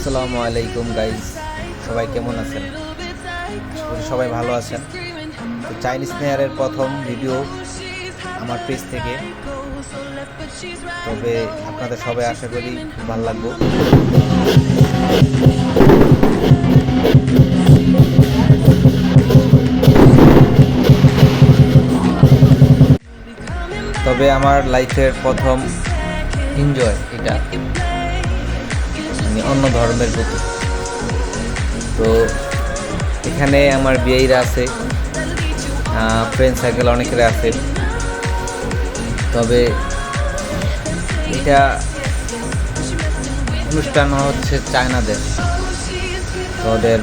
আসসালামু আলাইকুম গাইজ, সবাই কেমন আছেন? সবাই ভালো আছেন। তো চাইনিজ নেয়ারের প্রথম ভিডিও আমার পেজ থেকে, তবে আপনাদের সবাই আশা করি খুব ভালো লাগবে। তবে আমার লাইফের প্রথম এনজয় এটা, মানে অন্য ধর্মের প্রতি। তো এখানে আমার বিয়েরা আছে, ফ্রেন্ড সার্কেল অনেকের আছে। তবে এটা অনুষ্ঠান হচ্ছে চায়নাদের, তো ওদের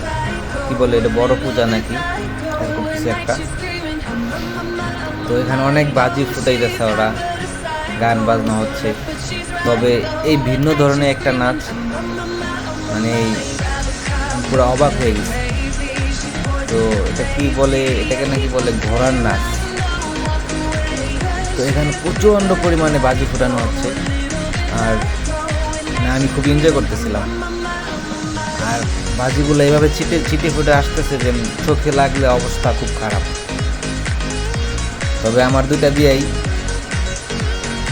কী বলে, এটা বড় পূজা নাকি এরকম কিছু একটা। তো এখানে অনেক বাজি ফুটাইতেছে, ওরা গান বাজনা হচ্ছে। তবে এই ভিন্ন ধরনের একটা নাচ, মানে পুরো অবাক হয়ে গেছে। তো এটা কি বলে, এটাকে নাকি বলে ঘোড়ার নাচ। তো এখানে প্রচণ্ড পরিমাণে বাজি ফুটানো হচ্ছে, আর আমি খুব এনজয় করতেছিলাম। আর বাজিগুলো এইভাবে ছিটে ফুটে আসতেছে যে চোখে লাগলে অবস্থা খুব খারাপ। তবে আমার দুইটা বিয়েই,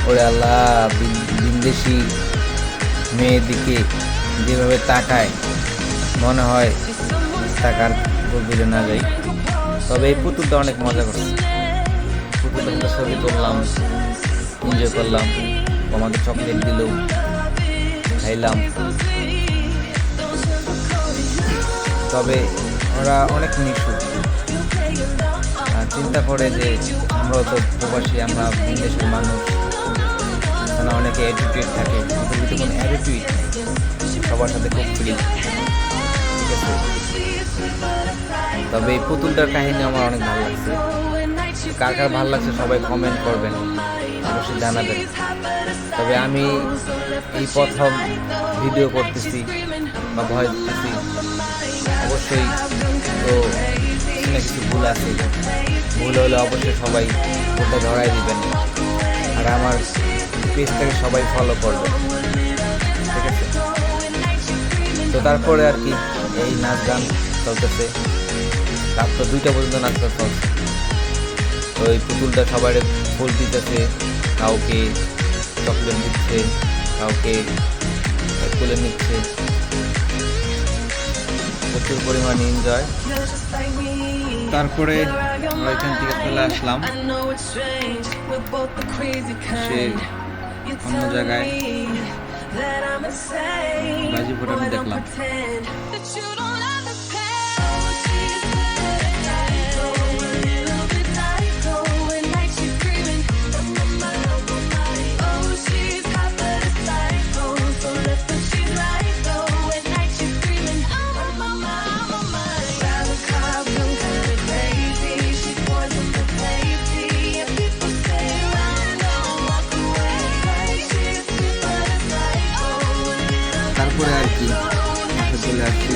ওরে আল্লাহ, বিদেশি মেয়ের দিকে যেভাবে তাকায়, মনে হয় টাকার গভীরে না যাই। তবে এই পুতুলটা অনেক মজা করছে, পুতুলটা ছবি তুললাম, এনজয় করলাম, আমাকে চকলেট দিল, খাইলাম। তবে ওরা অনেক নিশু, চিন্তা করে যে আমরাও তো প্রবাসী, আমরা বিদেশের মানুষ, এখানে অনেকে অ্যাটিটিউড থাকে, কিন্তু কোনো অ্যাটিটিউড নেই, সবার সাথে খুব ফ্রি, ঠিক আছে। তবে এই পুতুলটার কাহিনী আমার অনেক ভালো লাগছে। কার কার ভালো লাগছে সবাই কমেন্ট করবেন, অবশ্যই জানাবেন। তবে আমি এই প্রথম ভিডিও করতেছি বা ভয় দিতেছি, অবশ্যই তো কিছু ভুল আছে, ভুল হলে অবশ্যই সবাই ভুলটা ধরাই দিবেন। আর আমার পেজটাকে সবাই ফলো করবেন, ঠিক আছে। তো তারপরে আর কি, এই নাচ গান চলতেছে, রাত তো 2টা পর্যন্ত নাচ গান চলছে। তো এই পুতুলটা সবাই ফুল দিতেছে, কাউকে চকলেট দিচ্ছে, কাউকে তুলে নিচ্ছে, প্রচুর পরিমাণে এনজয়। তারপরে আমরা এখান থেকে চলে আসলাম সে অন্য জায়গায়, বাজি ফোটানো দেখলাম। তারপরে আর কি চলে আসছি,